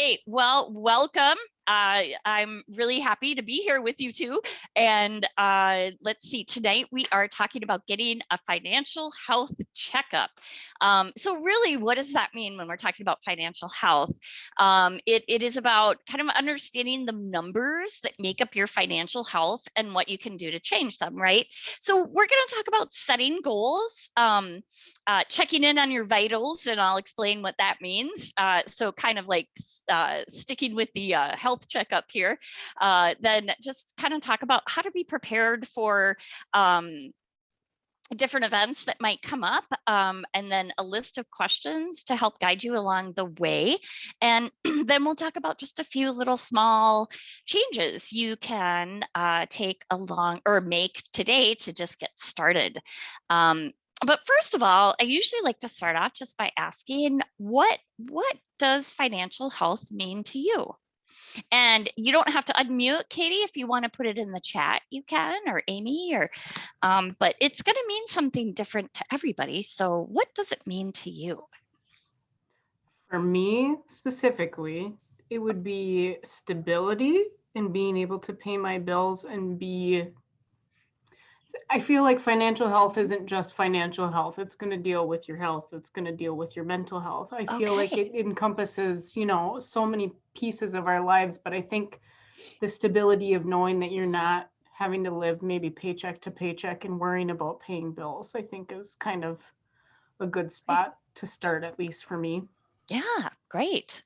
right. Well, welcome. I'm really happy to be here with you too. And let's see, tonight we are talking about getting a financial health checkup. So really, what does that mean when we're talking about financial health? It is about kind of understanding the numbers that make up your financial health and what you can do to change them, right? So we're going to talk about setting goals, checking in on your vitals, and I'll explain what that means. So kind of like sticking with the health checkup here, then just kind of talk about how to be prepared for different events that might come up, and then a list of questions to help guide you along the way. And then we'll talk about just a few little small changes you can take along or make today to just get started. But first of all, I usually like to start off just by asking, what does financial health mean to you? And you don't have to unmute, Katie. If you want to put it in the chat, you can, or Amy, or but it's going to mean something different to everybody. So what does it mean to you? For me specifically, it would be stability and being able to pay my bills and I feel like financial health isn't just financial health. It's going to deal with your health. It's going to deal with your mental health. I feel like it encompasses, so many pieces of our lives, but I think the stability of knowing that you're not having to live maybe paycheck to paycheck and worrying about paying bills, I think is kind of a good spot to start, at least for me. Yeah, great.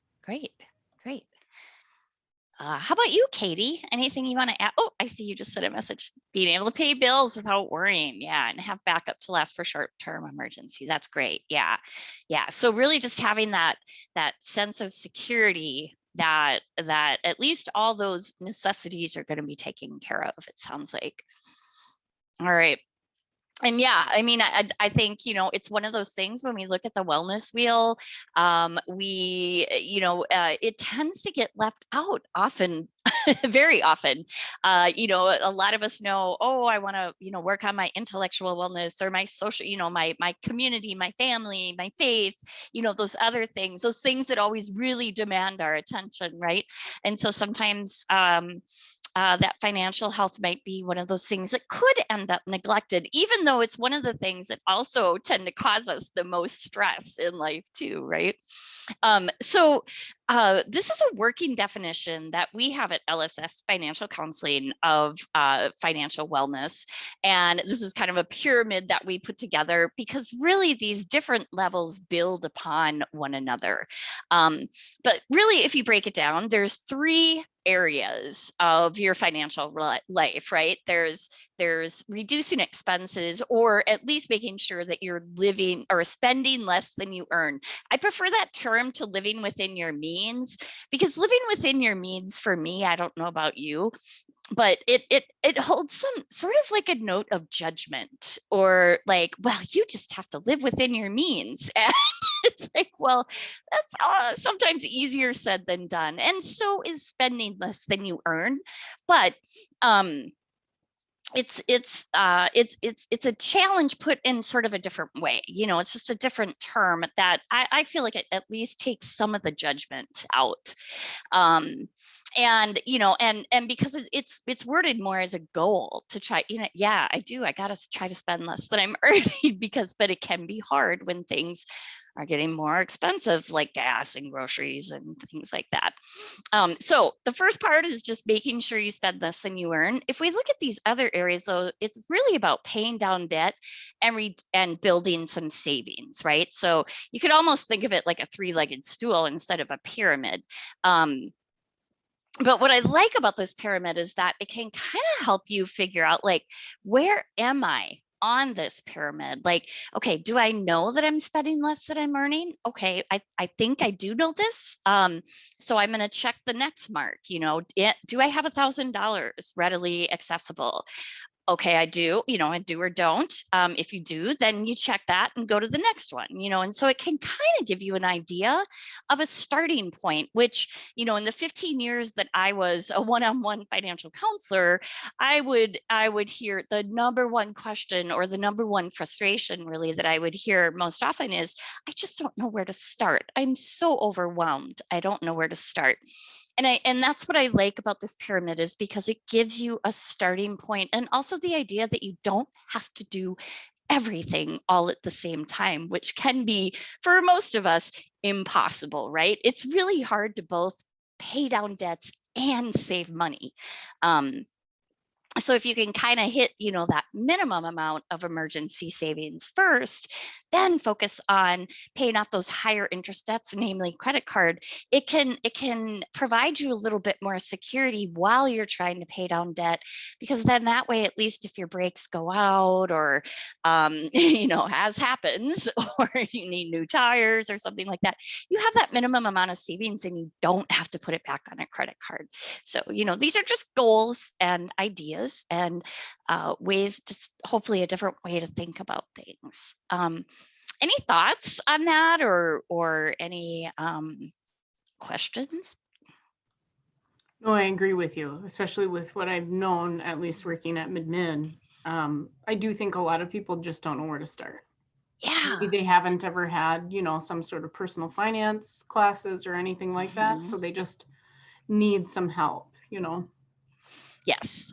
How about you, Katie? Anything you want to add? Oh, I see you just sent a message. Being able to pay bills without worrying. Yeah. And have backup to last for short-term emergency. That's great. Yeah. So really just having that sense of security that at least all those necessities are going to be taken care of, it sounds like. All right. And yeah, I mean, I think, it's one of those things when we look at the wellness wheel, it tends to get left out often, very often. A lot of us know, oh, I want to, work on my intellectual wellness or my social, my community, my family, my faith, those other things, those things that always really demand our attention, right? And so sometimes, that financial health might be one of those things that could end up neglected, even though it's one of the things that also tend to cause us the most stress in life too, right? So this is a working definition that we have at LSS Financial Counseling of financial wellness. And this is kind of a pyramid that we put together because really these different levels build upon one another. But really, if you break it down, there's three areas of your financial life, right? There's reducing expenses, or at least making sure that you're living or spending less than you earn. I prefer that term to living within your means, because living within your means, for me, I don't know about you, but it holds some sort of like a note of judgment, or like, well, you just have to live within your means. And it's like, well, that's sometimes easier said than done. And so is spending less than you earn. But it's a challenge put in sort of a different way. It's just a different term that I feel like it at least takes some of the judgment out. And because it's worded more as a goal to try, yeah, I gotta try to spend less than I'm earning, but it can be hard when things are getting more expensive, like gas and groceries and things like that. So the first part is just making sure you spend less than you earn. If we look at these other areas, though, it's really about paying down debt and building some savings, right? So you could almost think of it like a three-legged stool instead of a pyramid. But what I like about this pyramid is that it can kind of help you figure out, like, where am I on this pyramid? Like, okay, do I know that I'm spending less than I'm earning? Okay, I think I do know this. So I'm going to check the next mark. Do I have $1,000 readily accessible? okay, I do, I do or don't. If you do, then you check that and go to the next one, and so it can kind of give you an idea of a starting point, which, in the 15 years that I was a one-on-one financial counselor, I would hear the number one question, or the number one frustration really that I would hear most often is, I just don't know where to start. I'm so overwhelmed. I don't know where to start. And that's what I like about this pyramid, is because it gives you a starting point, and also the idea that you don't have to do everything all at the same time, which can be, for most of us, impossible, right? It's really hard to both pay down debts and save money. So if you can kind of hit, that minimum amount of emergency savings first, then focus on paying off those higher interest debts, namely credit card, it can provide you a little bit more security while you're trying to pay down debt, because then that way, at least if your brakes go out, or as happens, or you need new tires or something like that, you have that minimum amount of savings and you don't have to put it back on a credit card. So, these are just goals and ideas, and ways, just hopefully a different way to think about things. Any thoughts on that, or any questions? No, I agree with you, especially with what I've known, at least working at Mid-Mid. I do think a lot of people just don't know where to start. Yeah. Maybe they haven't ever had, some sort of personal finance classes or anything like that. Mhm. So they just need some help. Yes,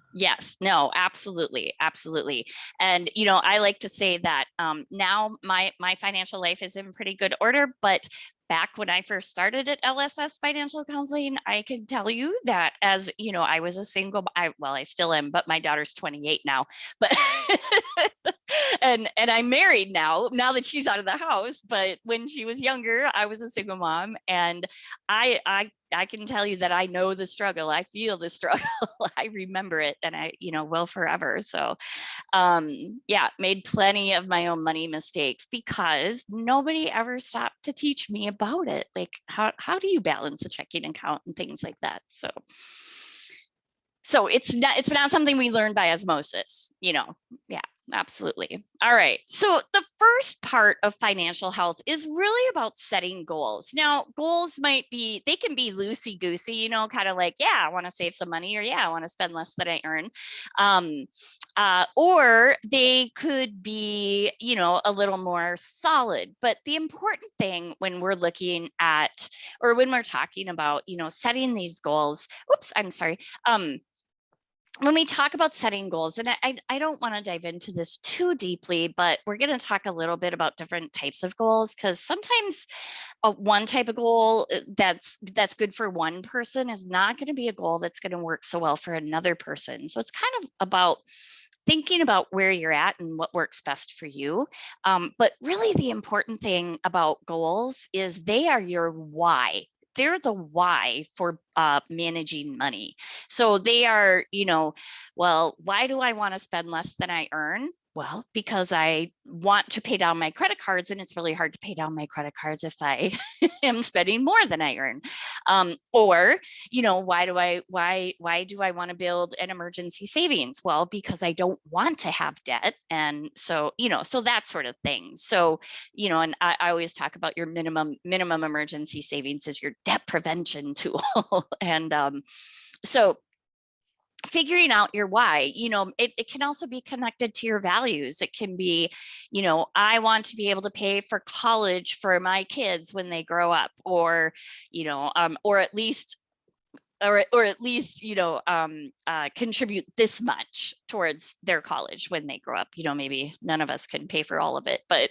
no, absolutely, absolutely. And I like to say that now my financial life is in pretty good order, but back when I first started at LSS Financial Counseling, I can tell you that, as I was a single, I still am, but my daughter's 28 now, but and I'm married now that she's out of the house. But when she was younger, I was a single mom, and I can tell you that I know the struggle. I feel the struggle. I remember it, and I, will forever. So, yeah, made plenty of my own money mistakes because nobody ever stopped to teach me about it. Like, how do you balance a checking account and things like that? So it's not something we learn by osmosis, yeah, absolutely. All right, so the first part of financial health is really about setting goals. Now, goals they can be loosey goosey, kind of like, yeah, I want to save some money, or yeah, I want to spend less than I earn, or they could be, a little more solid. But the important thing when we're looking at, or when we're talking about, setting these goals, I'm sorry, when we talk about setting goals, and I don't want to dive into this too deeply, but we're going to talk a little bit about different types of goals, because sometimes one type of goal that's good for one person is not going to be a goal that's going to work so well for another person. So it's kind of about thinking about where you're at and what works best for you. But really, the important thing about goals is they are your why. They're the why for managing money. So they are, well, why do I want to spend less than I earn? Well, because I want to pay down my credit cards, and it's really hard to pay down my credit cards if I am spending more than I earn. Or, why do I want to build an emergency savings? Well, because I don't want to have debt. And so, so that sort of thing. So, and I always talk about your minimum emergency savings is your debt prevention tool. And so figuring out your why, it can also be connected to your values. It can be, I want to be able to pay for college for my kids when they grow up, or, or at least contribute this much towards their college when they grow up. Maybe none of us can pay for all of it, but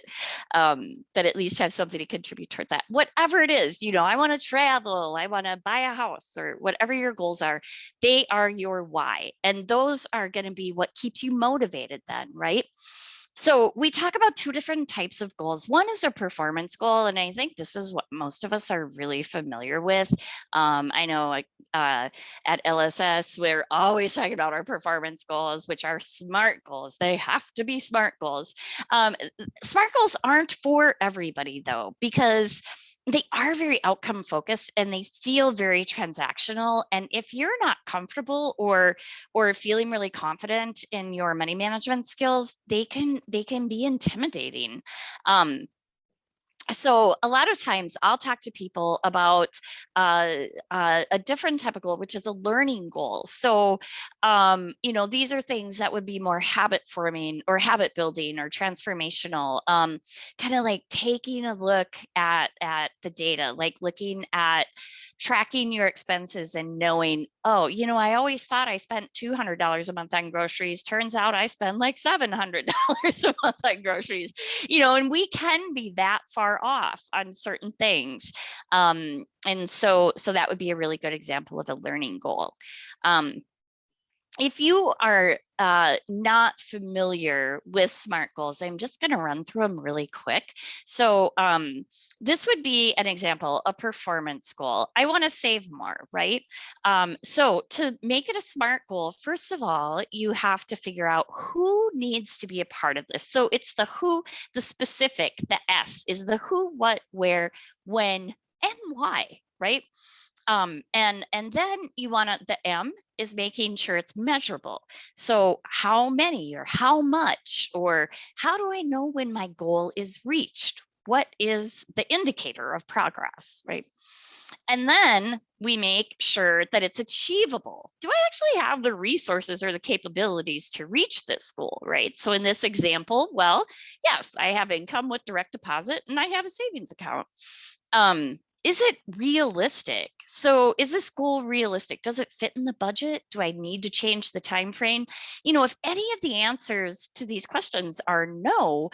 at least have something to contribute towards that. Whatever it is, I want to travel, I want to buy a house, or whatever your goals are, they are your why. And those are going to be what keeps you motivated then, right? So we talk about two different types of goals. One is a performance goal, and I think this is what most of us are really familiar with. I know at LSS, we're always talking about our performance goals, which are SMART goals. They have to be SMART goals. SMART goals aren't for everybody, though, because they are very outcome focused and they feel very transactional. And if you're not comfortable or feeling really confident in your money management skills, they can be intimidating. So a lot of times I'll talk to people about a different type of goal, which is a learning goal. So, these are things that would be more habit forming or habit building or transformational, kind of like taking a look at the data, like looking at tracking your expenses and knowing, oh, I always thought I spent $200 a month on groceries. Turns out I spend like $700 a month on groceries, and we can be that far off on certain things. And so that would be a really good example of a learning goal. If you are not familiar with SMART goals, I'm just going to run through them really quick. So this would be an example, a performance goal. I want to save more, right? So to make it a SMART goal, first of all, you have to figure out who needs to be a part of this. So it's the who, the specific, the S is the who, what, where, when, and why, right? And then you want to, the M is making sure it's measurable. So how many or how much, or how do I know when my goal is reached? What is the indicator of progress, right? And then we make sure that it's achievable. Do I actually have the resources or the capabilities to reach this goal, right? So in this example, well, yes, I have income with direct deposit and I have a savings account. Is it realistic? So is this goal realistic? Does it fit in the budget? Do I need to change the time frame? If any of the answers to these questions are no,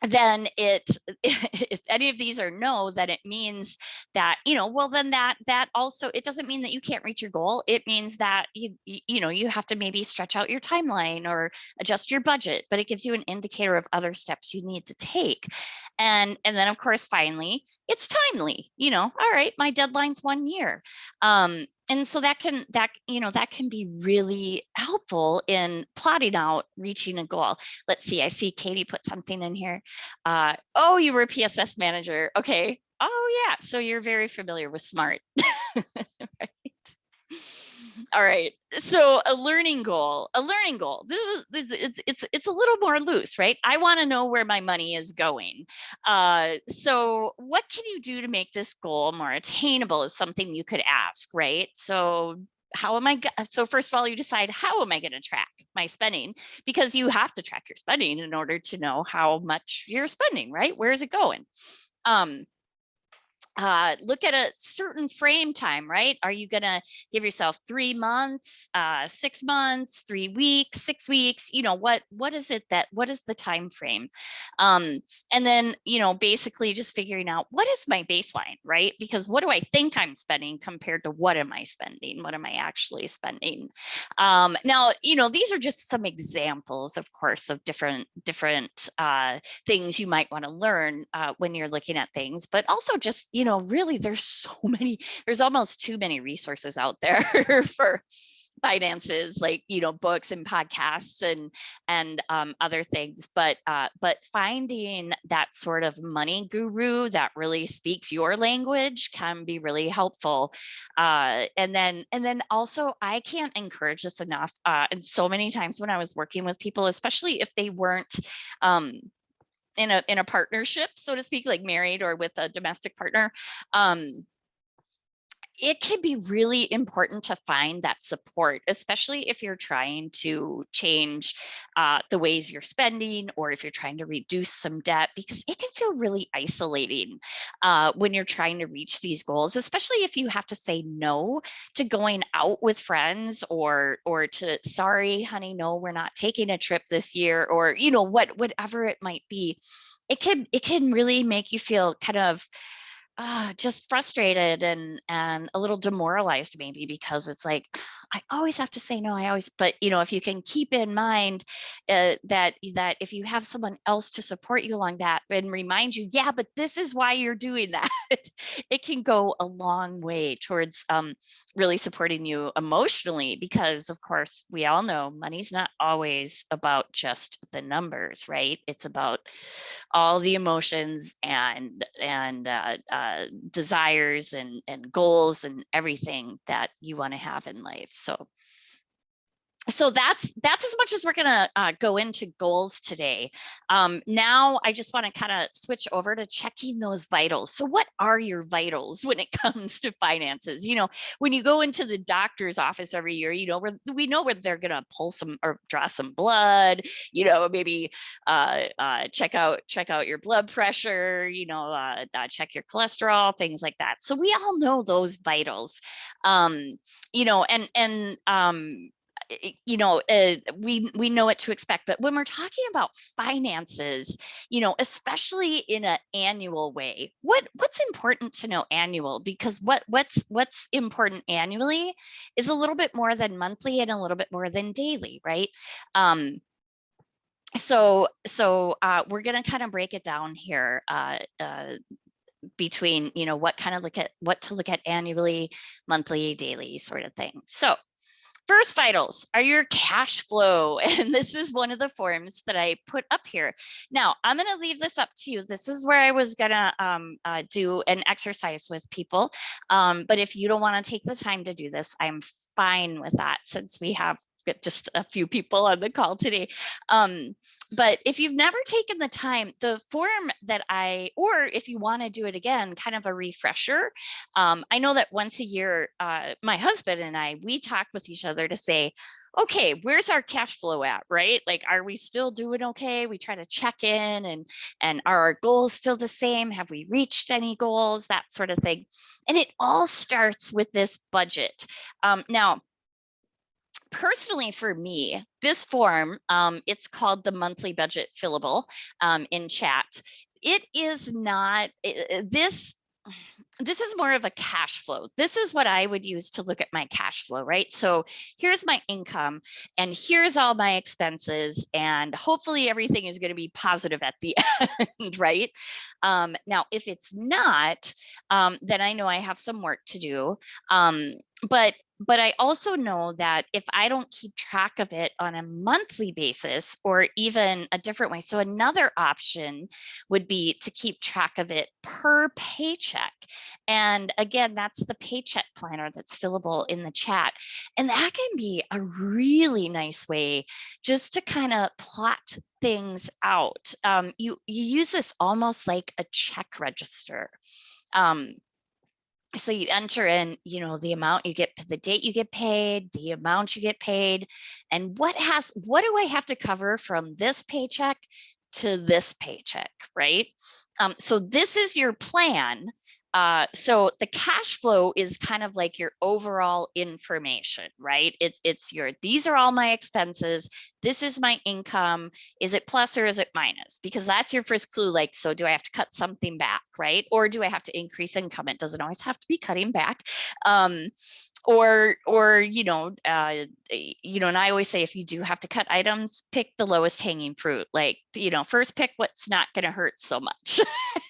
then if any of these are no, then it means that, well, then that also, it doesn't mean that you can't reach your goal. It means that you have to maybe stretch out your timeline or adjust your budget, but it gives you an indicator of other steps you need to take. And then of course, finally, it's timely, all right, my deadline's 1 year. And so that can be really helpful in plotting out reaching a goal. Let's see, I see Katie put something in here. Oh, you were a PSS manager. Okay. Oh yeah, so you're very familiar with SMART. Right. All right. So a learning goal. It's a little more loose, right? I want to know where my money is going. So what can you do to make this goal more attainable is something you could ask, right? So so first of all, you decide, how am I going to track my spending? Because you have to track your spending in order to know how much you're spending, right? Where is it going? Look at a certain frame time, right? Are you going to give yourself 3 months, 6 months, 3 weeks, 6 weeks? What is the time frame? And then, basically just figuring out, what is my baseline, right? Because what do I think I'm spending compared to what am I spending? What am I actually spending? Now, these are just some examples, of course, of different things you might want to learn when you're looking at things, but also just, really there's almost too many resources out there for finances, like, books and podcasts and other things, but finding that sort of money guru that really speaks your language can be really helpful. And then also, I can't encourage this enough. And so many times when I was working with people, especially if they weren't in a partnership, so to speak, like married or with a domestic partner, it can be really important to find that support, especially if you're trying to change the ways you're spending, or if you're trying to reduce some debt, because it can feel really isolating when you're trying to reach these goals, especially if you have to say no to going out with friends, or to, sorry, honey, no, we're not taking a trip this year, or, whatever it might be. It can really make you feel kind of just frustrated and a little demoralized maybe, because it's like, I always have to say no. But if you can keep in mind that if you have someone else to support you along that and remind you, yeah, but this is why you're doing that, it can go a long way towards really supporting you emotionally, because of course we all know money's not always about just the numbers, right? It's about all the emotions and desires and goals and everything that you want to have in life. So that's as much as we're going to go into goals today. Now I just want to kind of switch over to checking those vitals. So what are your vitals when it comes to finances? When you go into the doctor's office every year, we know where they're going to pull some or draw some blood, maybe check out your blood pressure, check your cholesterol, things like that. So we all know those vitals, we know what to expect. But when we're talking about finances, especially in an annual way, what's important to know annual? Because what's important annually is a little bit more than monthly and a little bit more than daily, right? So we're going to kind of break it down here between what to look at annually, monthly, daily sort of thing. So first vitals are your cash flow. And this is one of the forms that I put up here. Now, I'm going to leave this up to you. This is where I was going to do an exercise with people. But if you don't want to take the time to do this, I'm fine with that, since we have just a few people on the call today. But if you've never taken the time, the form or if you want to do it again, kind of a refresher. I know that once a year, my husband and we talk with each other to say, okay, where's our cash flow at, right? Like, are we still doing okay? We try to check in and are our goals still the same? Have we reached any goals? That sort of thing. And it all starts with this budget. Now, personally, for me, this form, it's called the monthly budget fillable in chat. It is not this is more of a cash flow. This is what I would use to look at my cash flow, right? So here's my income and here's all my expenses, and hopefully everything is going to be positive at the end, right? Now, if it's not, then I know I have some work to do. But I also know that if I don't keep track of it on a monthly basis, or even a different way, so another option would be to keep track of it per paycheck. And again, that's the paycheck planner that's fillable in the chat. And that can be a really nice way just to kind of plot things out. You use this almost like a check register. So you enter in, the amount you get, the date you get paid, the amount you get paid, and what do I have to cover from this paycheck to this paycheck, right? So this is your plan. So the cash flow is kind of like your overall information, right? These are all my expenses. This is my income. Is it plus or is it minus? Because that's your first clue. Like, so do I have to cut something back, right? Or do I have to increase income? It doesn't always have to be cutting back. And I always say, if you do have to cut items, pick the lowest hanging fruit. Like, first pick what's not going to hurt so much.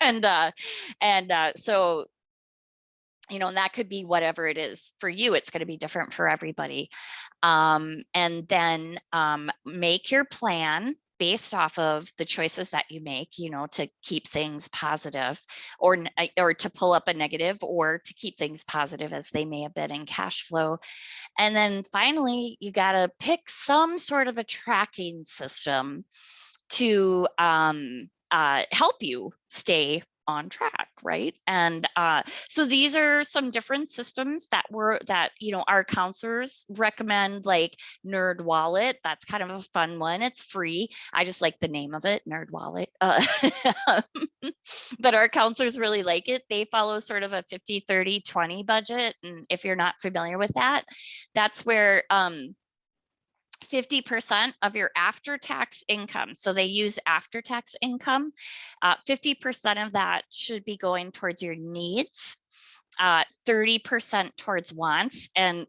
and so, and that could be whatever it is for you. It's going to be different for everybody. And then make your plan based off of the choices that you make, to keep things positive, or to pull up a negative, or to keep things positive as they may have been in cash flow. And then finally, you got to pick some sort of a tracking system to help you stay on track, right? And so these are some different systems that our counselors recommend, like Nerd Wallet. That's kind of a fun one. It's free. I just like the name of it, Nerd Wallet. But our counselors really like it. They follow sort of a 50-30-20 budget. And if you're not familiar with that, that's where 50% of your after-tax income. So they use after-tax income. 50% of that should be going towards your needs, 30% towards wants, and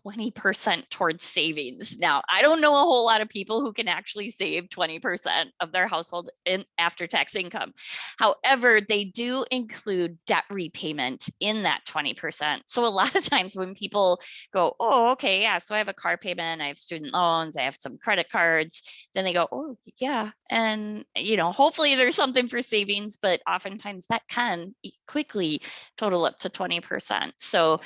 20% towards savings. Now, I don't know a whole lot of people who can actually save 20% of their household in after-tax income. However, they do include debt repayment in that 20%. So a lot of times when people go, oh, okay, yeah, so I have a car payment, I have student loans, I have some credit cards, then they go, oh, yeah. And, hopefully there's something for savings, but oftentimes that can quickly total up to 20%. So,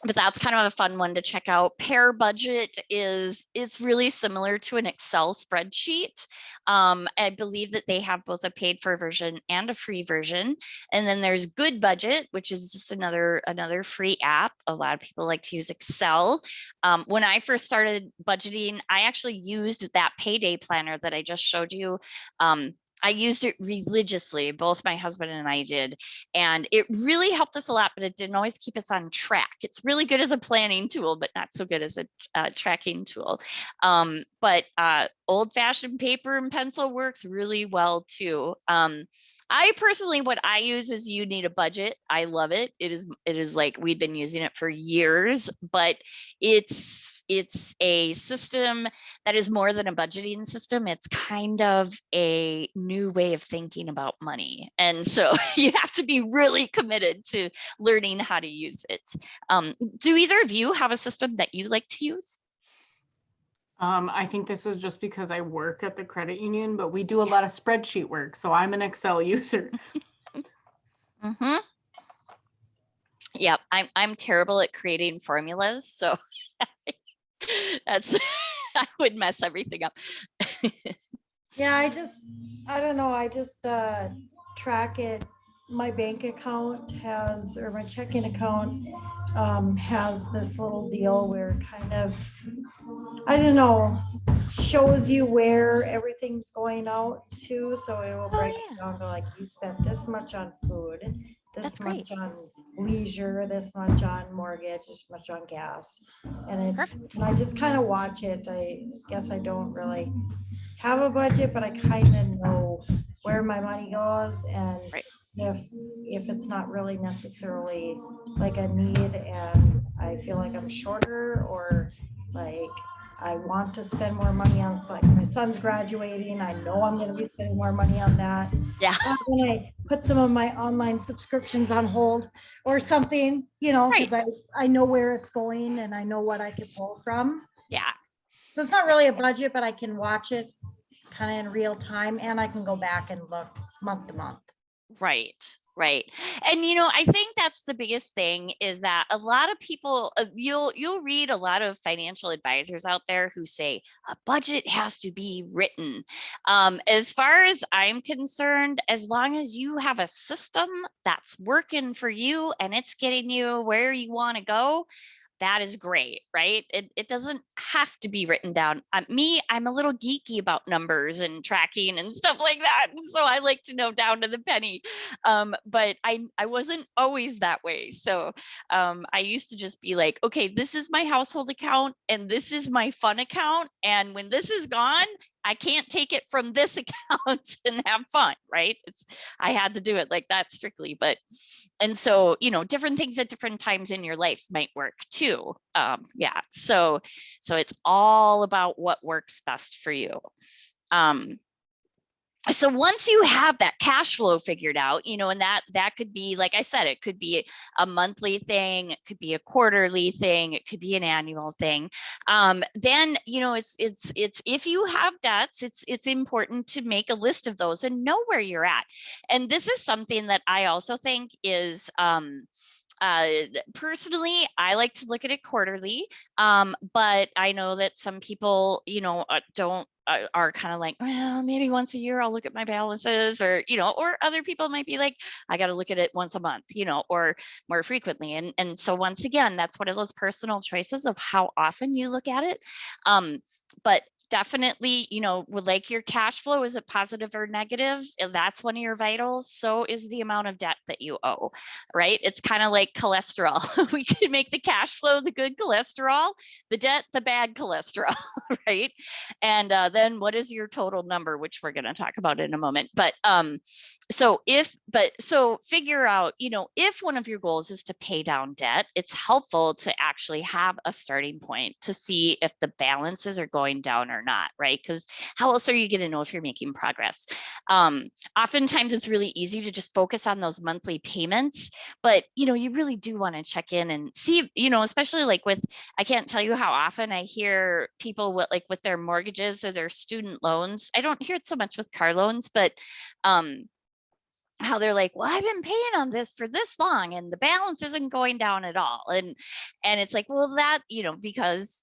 but that's kind of a fun one to check out. Pair Budget it's really similar to an Excel spreadsheet. I believe that they have both a paid for version and a free version. And then there's Good Budget, which is just another free app. A lot of people like to use Excel. When I first started budgeting, I actually used that payday planner that I just showed you. I used it religiously, both my husband and I did, and it really helped us a lot, but it didn't always keep us on track. It's really good as a planning tool, but not so good as a tracking tool. But old-fashioned paper and pencil works really well too. I personally, what I use is You Need a Budget. I love it. It is like we've been using it for years, but it's a system that is more than a budgeting system. It's kind of a new way of thinking about money. And so you have to be really committed to learning how to use it. Do either of you have a system that you like to use? I think this is just because I work at the credit union, but we do a lot of spreadsheet work. So I'm an Excel user. Mm-hmm. Yep, I'm terrible at creating formulas, so that's I would mess everything up. Yeah, I don't know, I just track it. My bank account has, or my checking account has this little deal where kind of, I don't know, shows you where everything's going out to. So it will break it down to like, you spent this much on food, this much on leisure, this much on mortgage, this much on gas. And I just kind of watch it. I guess I don't really have a budget, but I kind of know where my money goes, and if it's not really necessarily like a need and I feel like I'm shorter, or like I want to spend more money on, like my son's graduating, I know I'm going to be spending more money on that. Yeah. When I put some of my online subscriptions on hold or something, because I know where it's going and I know what I could pull from. Yeah. So it's not really a budget, but I can watch it kind of in real time, and I can go back and look month to month. Right. And I think that's the biggest thing, is that a lot of people, you'll read a lot of financial advisors out there who say a budget has to be written. As far as I'm concerned, as long as you have a system that's working for you and it's getting you where you want to go, that is great, right? It doesn't have to be written down. I'm a little geeky about numbers and tracking and stuff like that. And so I like to know down to the penny. But I wasn't always that way. So I used to just be like, okay, this is my household account and this is my fun account. And when this is gone, I can't take it from this account and have fun, right? I had to do it like that strictly, and so, different things at different times in your life might work too. Yeah. So it's all about what works best for you. So once you have that cash flow figured out, and that could be, like I said, it could be a monthly thing, it could be a quarterly thing, it could be an annual thing. Then, it's if you have debts, it's important to make a list of those and know where you're at. And this is something that I also think is, personally, I like to look at it quarterly, but I know that some people, don't are kind of like, well, maybe once a year I'll look at my balances, or or other people might be like, I got to look at it once a month, or more frequently. And so once again, that's one of those personal choices of how often you look at it. But definitely, with like your cash flow, is it positive or negative? If that's one of your vitals, so is the amount of debt that you owe, right? It's kind of like cholesterol. We could make the cash flow the good cholesterol, the debt the bad cholesterol, right? And then what is your total number, which we're going to talk about in a moment. But so figure out, if one of your goals is to pay down debt, it's helpful to actually have a starting point to see if the balances are going down or not, right? Because how else are you going to know if you're making progress? Oftentimes it's really easy to just focus on those monthly payments, but you really do want to check in and see, especially like I can't tell you how often I hear people with their mortgages or their student loans. I don't hear it so much with car loans, but how they're like, well, I've been paying on this for this long and the balance isn't going down at all. And it's like, well, that, because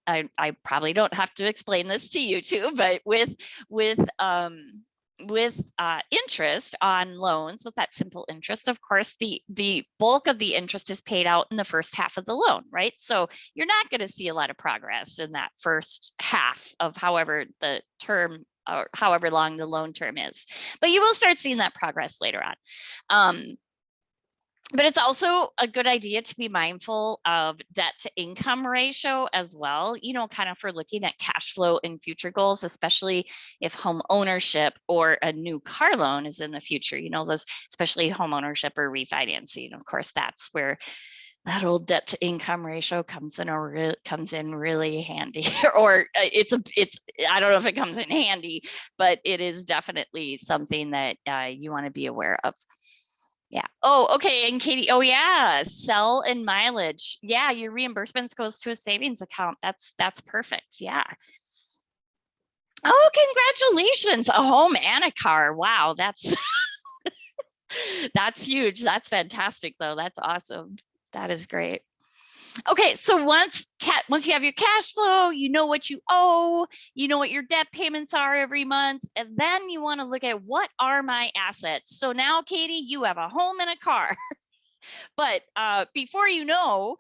I probably don't have to explain this to you too, but with interest on loans, with that simple interest, of course, the bulk of the interest is paid out in the first half of the loan, right? So you're not going to see a lot of progress in that first half of however the term or however long the loan term is, but you will start seeing that progress later on. But it's also a good idea to be mindful of debt to income ratio as well, kind of for looking at cash flow and future goals, especially if home ownership or a new car loan is in the future, those, especially home ownership or refinancing. Of course, that's where that old debt to income ratio comes in really handy. Or it's I don't know if it comes in handy, but it is definitely something that you want to be aware of. Yeah. Oh, okay. And Katie, oh yeah, sell and mileage. Yeah, your reimbursements goes to a savings account. That's perfect. Yeah. Oh, congratulations. A home and a car. Wow, that's that's huge. That's fantastic though. That's awesome. That is great. Okay, so once you have your cash flow, you know what you owe, you know what your debt payments are every month, and then you want to look at what are my assets. So now, Katie, you have a home and a car. But before you know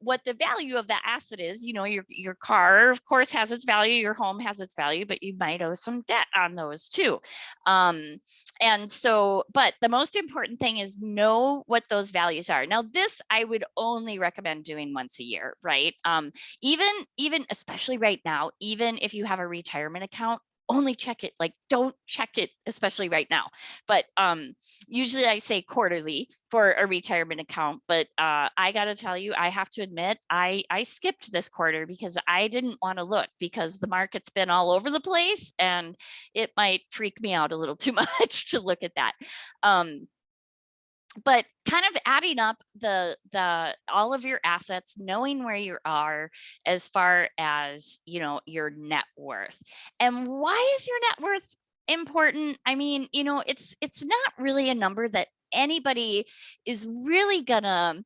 what the value of that asset is, your car, of course, has its value, your home has its value, but you might owe some debt on those too. And so, but the most important thing is know what those values are. Now, this I would only recommend doing once a year, right? Even especially right now, even if you have a retirement account, only check it, like don't check it, especially right now. But usually I say quarterly for a retirement account, but I got to tell you, I have to admit, I skipped this quarter because I didn't want to look, because the market's been all over the place and it might freak me out a little too much to look at that. But kind of adding up the all of your assets, knowing where you are as far as your net worth. And why is your net worth important? I mean, it's not really a number that anybody is really gonna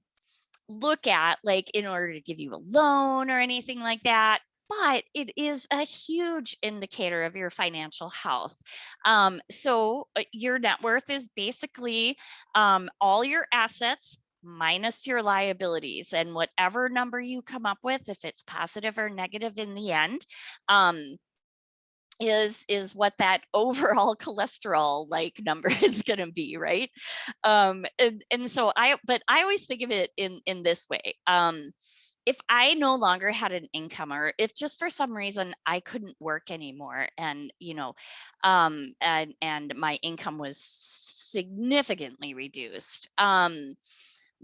look at, like, in order to give you a loan or anything like that. But it is a huge indicator of your financial health. So your net worth is basically all your assets minus your liabilities, and whatever number you come up with, if it's positive or negative in the end, is what that overall cholesterol like number is going to be, right? And so I always think of it in this way. If I no longer had an income, or if just for some reason I couldn't work anymore, and and my income was significantly reduced,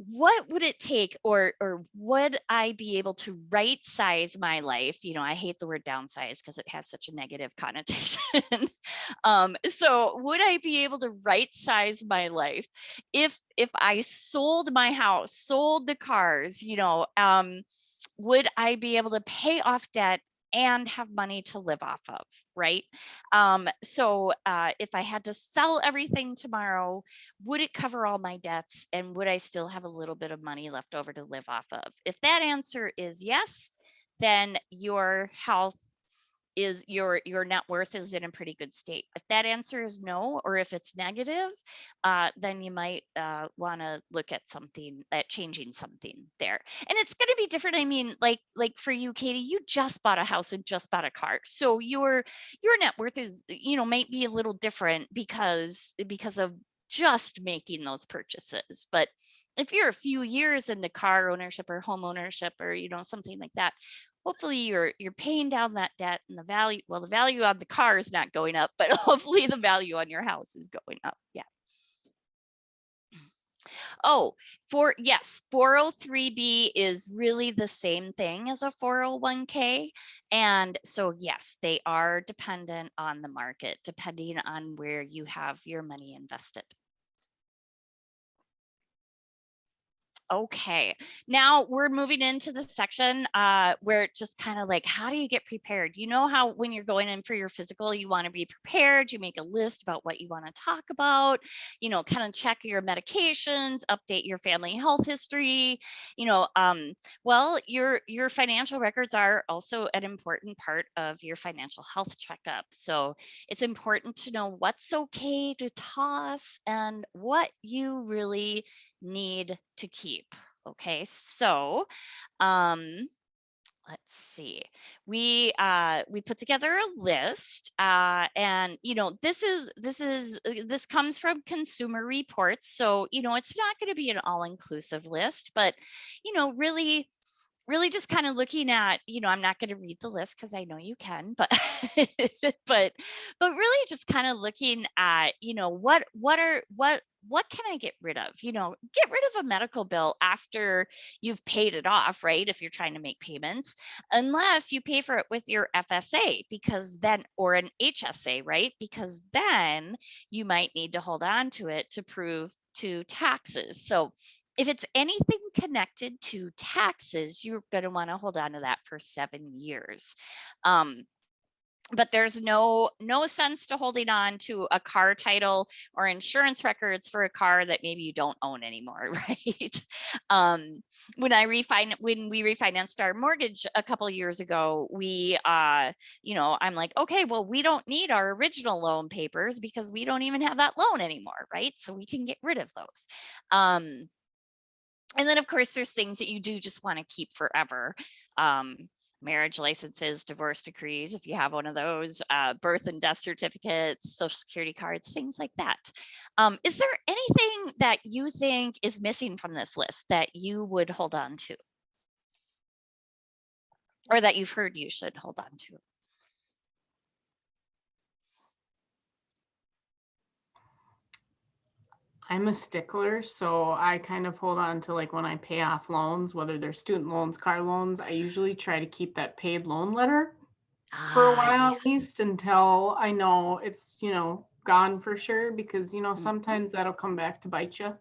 what would it take, or would I be able to right size my life? I hate the word downsize because it has such a negative connotation. So would I be able to right size my life if I sold my house, sold the cars, would I be able to pay off debt and have money to live off of, right? So if I had to sell everything tomorrow, would it cover all my debts, and would I still have a little bit of money left over to live off of? If that answer is yes, then your health is your net worth is in a pretty good state. If that answer is no, or if it's negative, then you might want to look at changing something there. And it's going to be different. I mean, like for you, Katie, you just bought a house and just bought a car, so your net worth is, might be a little different because of just making those purchases. But if you're a few years into car ownership or home ownership, or something like that, hopefully you're paying down that debt, and the value on the car is not going up, but hopefully the value on your house is going up. Yeah. Oh, 403B is really the same thing as a 401k. And so yes, they are dependent on the market, depending on where you have your money invested. Okay, now we're moving into the section where it's just kind of like, how do you get prepared? You know how when you're going in for your physical, you want to be prepared, you make a list about what you want to talk about, kind of check your medications, update your family health history, well, your financial records are also an important part of your financial health checkup. So it's important to know what's okay to toss and what you really need to keep. Okay, so let's see, we put together a list, and this comes from Consumer Reports, so it's not going to be an all-inclusive list, but really just kind of looking at, I'm not going to read the list because I know you can, but but really just kind of looking at, what can I get rid of? Get rid of a medical bill after you've paid it off, right? If you're trying to make payments, unless you pay for it with your FSA, because then, or an HSA, right? Because then you might need to hold on to it to prove to taxes. So if it's anything connected to taxes, you're going to want to hold on to that for 7 years. But there's no sense to holding on to a car title or insurance records for a car that maybe you don't own anymore, right? When we refinanced our mortgage a couple of years ago, I'm like, okay, well, we don't need our original loan papers because we don't even have that loan anymore, right? So we can get rid of those. And then, of course, there's things that you do just want to keep forever. Marriage licenses, divorce decrees, if you have one of those, birth and death certificates, social security cards, things like that. Is there anything that you think is missing from this list that you would hold on to? Or that you've heard you should hold on to? I'm a stickler, so I kind of hold on to, like, when I pay off loans, whether they're student loans, car loans, I usually try to keep that paid loan letter for a while, at least until I know it's, gone for sure, because, sometimes that'll come back to bite you.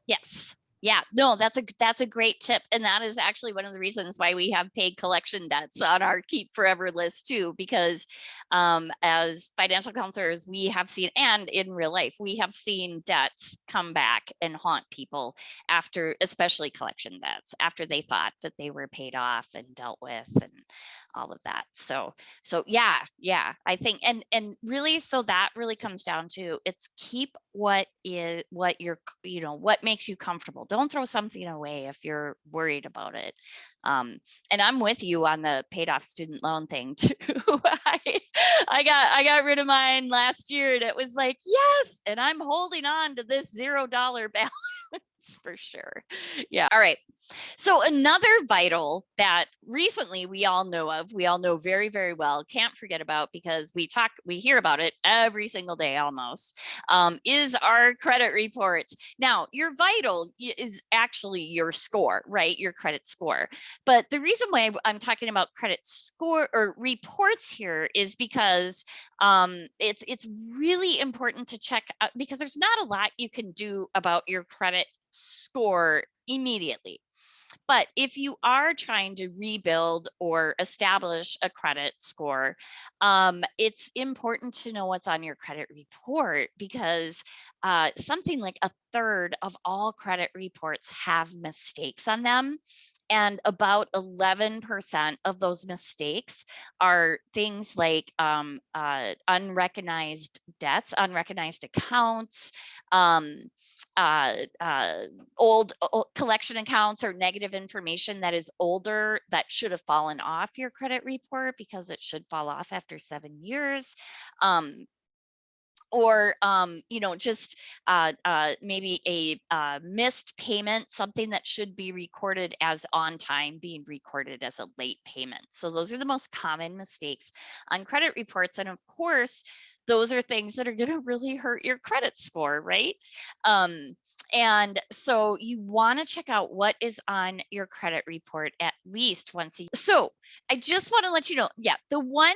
Yes. Yeah, no, that's a great tip. And that is actually one of the reasons why we have paid collection debts on our keep forever list too, because as financial counselors, we have seen, and in real life, we have seen debts come back and haunt people after, especially collection debts, after they thought that they were paid off and dealt with and all of that. So yeah, I think, and really, so that really comes down to, it's keep what makes you comfortable. Don't throw something away if you're worried about it. And I'm with you on the paid off student loan thing too. I got rid of mine last year, and it was like, yes, and I'm holding on to this $0 balance for sure. Yeah. All right. So another vital that recently we all know very, very well, can't forget about, because we hear about it every single day almost, is our credit reports. Now, your vital is actually your score, right? Your credit score. But the reason why I'm talking about credit score or reports here is because it's really important to check out, because there's not a lot you can do about your credit score immediately. But if you are trying to rebuild or establish a credit score, it's important to know what's on your credit report, because something like 1/3 of all credit reports have mistakes on them. And about 11% of those mistakes are things like unrecognized debts, unrecognized accounts, old collection accounts, or negative information that is older that should have fallen off your credit report because it should fall off after 7 years. Or just maybe a missed payment, something that should be recorded as on time being recorded as a late payment. So those are the most common mistakes on credit reports. And of course, those are things that are going to really hurt your credit score, right? And so you want to check out what is on your credit report at least once a year. So I just want to let you know, the one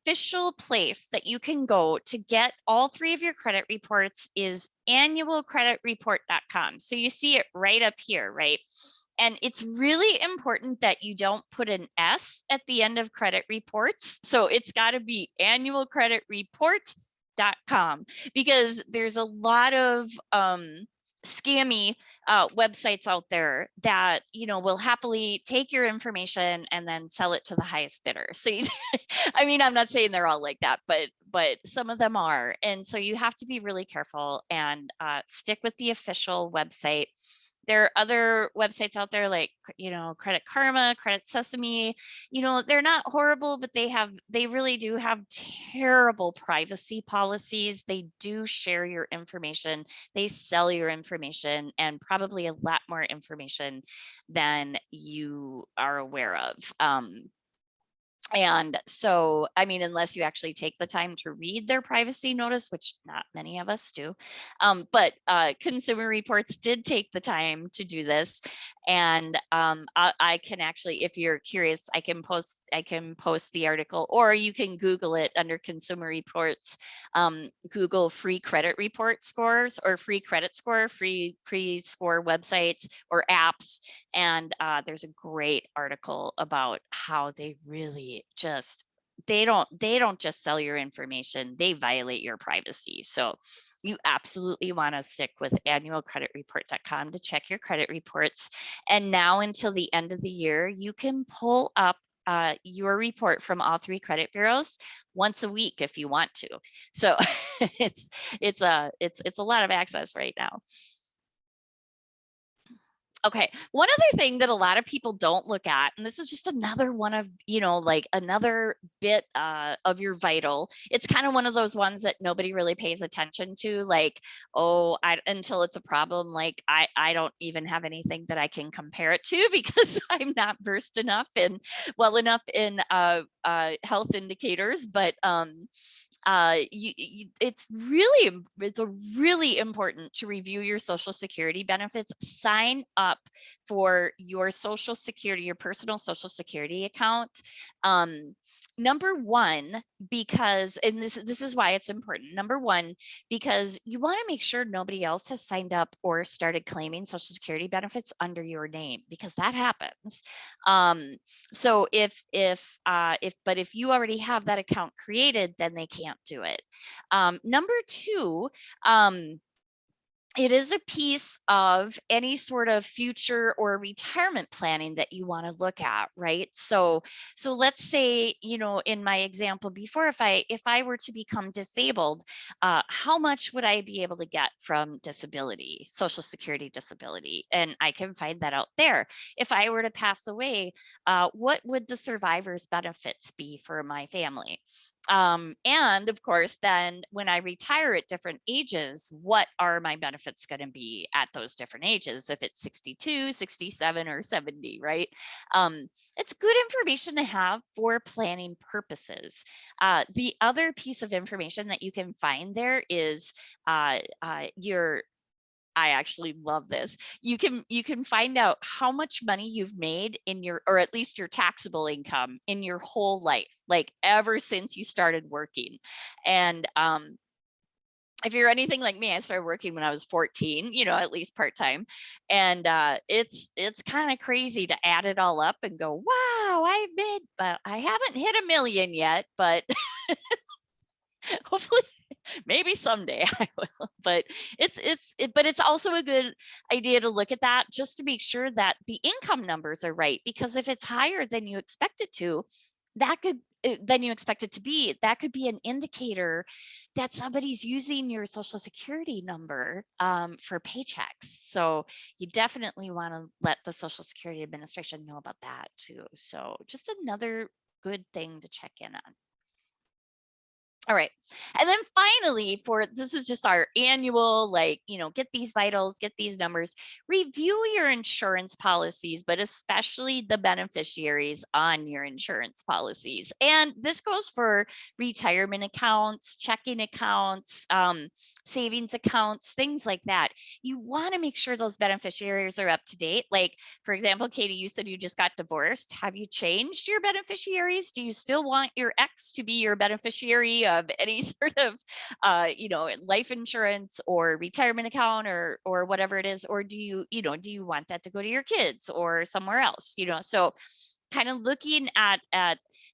official place that you can go to get all 3 of your credit reports is annualcreditreport.com. So you see it right up here, right? And it's really important that you don't put an S at the end of credit reports. So it's got to be annualcreditreport.com, because there's a lot of scammy websites out there that will happily take your information and then sell it to the highest bidder. So I mean, I'm not saying they're all like that, but some of them are. And so you have to be really careful and stick with the official website. There are other websites out there like, Credit Karma, Credit Sesame. They're not horrible, but they really do have terrible privacy policies. They do share your information. They sell your information, and probably a lot more information than you are aware of. And so, I mean, unless you actually take the time to read their privacy notice, which not many of us do, but Consumer Reports did take the time to do this. And I can actually, if you're curious, I can post the article, or you can Google it under Consumer Reports. Google free credit report scores, or free credit score, free score websites or apps. And there's a great article about how they really they don't just sell your information, they violate your privacy. So you absolutely want to stick with annualcreditreport.com to check your credit reports. And now until the end of the year, you can pull up your report from all 3 credit bureaus once a week if you want to. So it's a lot of access right now. Okay, one other thing that a lot of people don't look at, and this is just another one of, like another bit of your vital. It's kind of one of those ones that nobody really pays attention to, like, until it's a problem. Like I don't even have anything that I can compare it to because I'm not versed enough and well enough in health indicators. But it's really important to review your Social Security benefits. Sign up for your Social Security, your personal Social Security account. Number one, because, and this is why it's important. Number one, because you want to make sure nobody else has signed up or started claiming Social Security benefits under your name, because that happens. So if you already have that account created, then they can't do it. Number two, it is a piece of any sort of future or retirement planning that you want to look at, right? So let's say, in my example before, if I were to become disabled, how much would I be able to get from disability, Social Security disability? And I can find that out there. If I were to pass away, what would the survivor's benefits be for my family? And of course, then when I retire at different ages, what are my benefits going to be at those different ages? If it's 62, 67, or 70, right? It's good information to have for planning purposes. The other piece of information that you can find there is I actually love this. You can find out how much money you've made in your, or at least your taxable income in your whole life, like ever since you started working. And if you're anything like me, I started working when I was 14, at least part-time. And it's kind of crazy to add it all up and go, wow, but I haven't hit 1 million yet, but hopefully Maybe someday I will, but but it's also a good idea to look at that just to make sure that the income numbers are right, because if it's higher than you expect it to, that could than you expect it to be, that could be an indicator that somebody's using your social security number for paychecks. So you definitely want to let the Social Security Administration know about that too. So just another good thing to check in on. All right. And then finally, for this is just our annual, like, get these vitals, get these numbers, review your insurance policies, but especially the beneficiaries on your insurance policies. And this goes for retirement accounts, checking accounts, savings accounts, things like that. You want to make sure those beneficiaries are up to date. Like, for example, Katie, you said you just got divorced. Have you changed your beneficiaries? Do you still want your ex to be your beneficiary of any sort of life insurance or retirement account or whatever it is? Or do you want that to go to your kids or somewhere else? So kind of looking at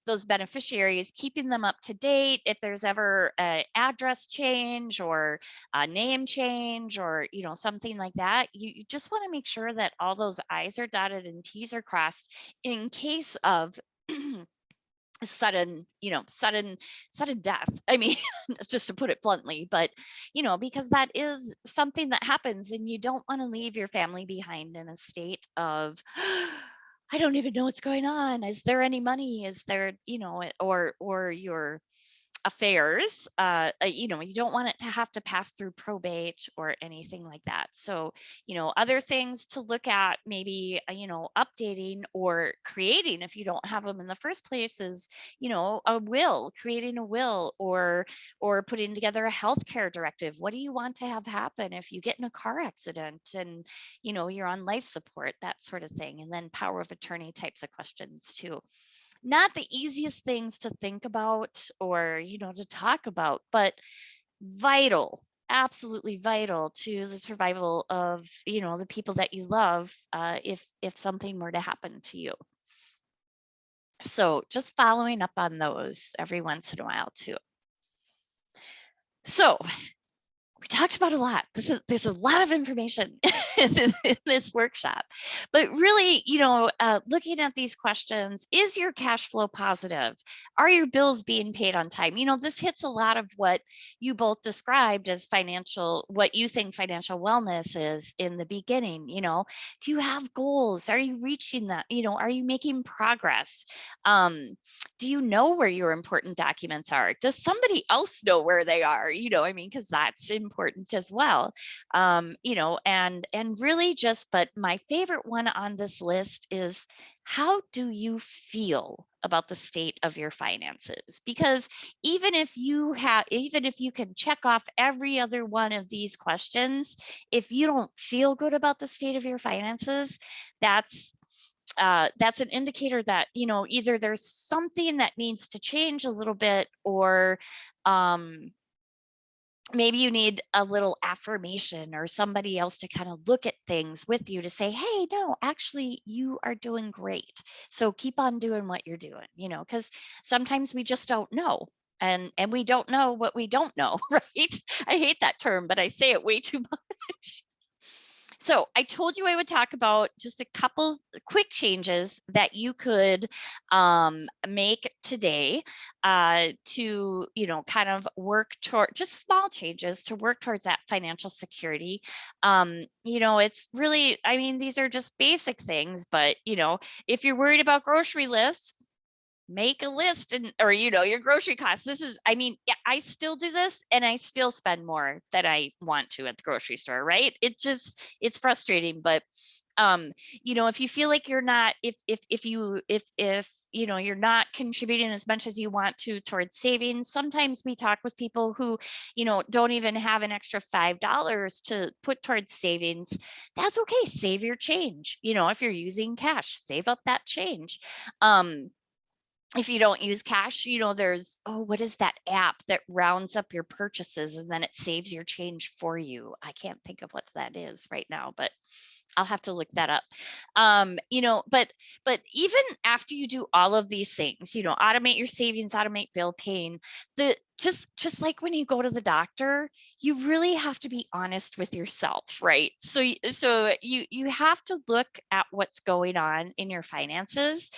those beneficiaries, keeping them up to date. If there's ever an address change or a name change or something like that, you just want to make sure that all those I's are dotted and T's are crossed in case of sudden death. I mean, just to put it bluntly, but because that is something that happens, and you don't want to leave your family behind in a state of I don't even know what's going on. Is there any money? Is there, or your affairs, you don't want it to have to pass through probate or anything like that. So, other things to look at, maybe, updating or creating, if you don't have them in the first place, is, creating a will, or putting together a healthcare directive. What do you want to have happen if you get in a car accident and, you're on life support, that sort of thing. And then power of attorney types of questions too. Not the easiest things to think about or, to talk about, but vital, absolutely vital to the survival of, the people that you love, if something were to happen to you. So just following up on those every once in a while too. So we talked about a lot. There's a lot of information in this workshop, but really, looking at these questions: is your cash flow positive? Are your bills being paid on time? This hits a lot of what you both described as what you think financial wellness is in the beginning. Do you have goals? Are you reaching that? Are you making progress? Do you know where your important documents are? Does somebody else know where they are? Because that's important as well. And really but my favorite one on this list is, how do you feel about the state of your finances? Because even if you can check off every other one of these questions, if you don't feel good about the state of your finances, that's an indicator that, either there's something that needs to change a little bit, or maybe you need a little affirmation or somebody else to kind of look at things with you to say, hey, no, actually, you are doing great. So keep on doing what you're doing, because sometimes we just don't know. And we don't know what we don't know, right? I hate that term, but I say it way too much. So I told you I would talk about just a couple quick changes that you could make today to, kind of work toward, just small changes to work towards that financial security. It's really, these are just basic things, but, if you're worried about grocery lists, make a list, or your grocery costs. This is, I still do this, and I still spend more than I want to at the grocery store, right? It's frustrating, but if you feel like you're not, if you're not contributing as much as you want to towards savings, sometimes we talk with people who don't even have an extra $5 to put towards savings. That's okay. Save your change. If you're using cash, save up that change. If you don't use cash, there's, what is that app that rounds up your purchases and then it saves your change for you? I can't think of what that is right now, but I'll have to look that up. But even after you do all of these things, automate your savings, automate bill paying, just like when you go to the doctor, you really have to be honest with yourself, right? So you have to look at what's going on in your finances.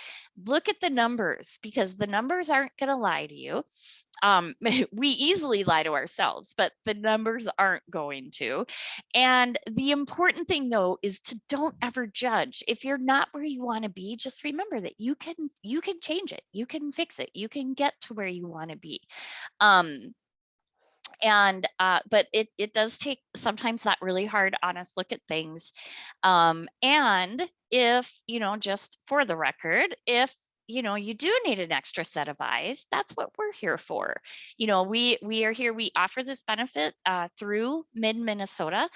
Look at the numbers, because the numbers aren't going to lie to you. We easily lie to ourselves, but the numbers aren't going to. And the important thing, though, is to don't ever judge. If you're not where you want to be, just remember that you can change it, you can fix it, you can get to where you want to be. But it does take sometimes that really hard, honest look at things. And if, just for the record, if you do need an extra set of eyes, that's what we're here for. We are here, we offer this benefit through Mid-Minnesota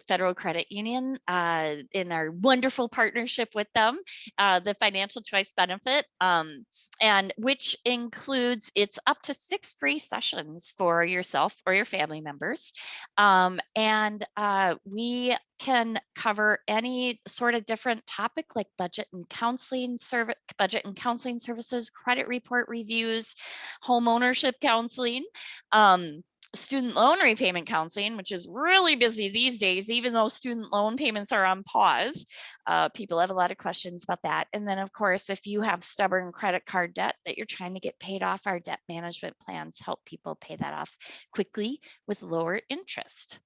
Federal Credit Union in our wonderful partnership with them, the financial choice benefit, and which includes, it's up to 6 free sessions for yourself or your family members. We can cover any sort of different topic like budget and counseling services, credit report reviews, home ownership counseling, student loan repayment counseling, which is really busy these days, even though student loan payments are on pause. People have a lot of questions about that. And then, of course, if you have stubborn credit card debt that you're trying to get paid off, our debt management plans help people pay that off quickly with lower interest.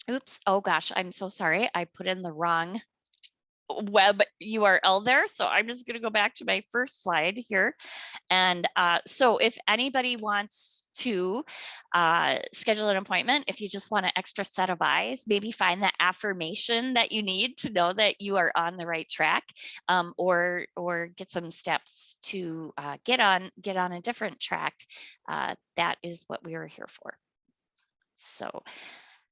Oops, oh gosh, I'm so sorry. I put in the wrong web URL there. So I'm just going to go back to my first slide here. And so if anybody wants to schedule an appointment, if you just want an extra set of eyes, maybe find that affirmation that you need to know that you are on the right track, or get some steps to get on a different track, that is what we are here for. So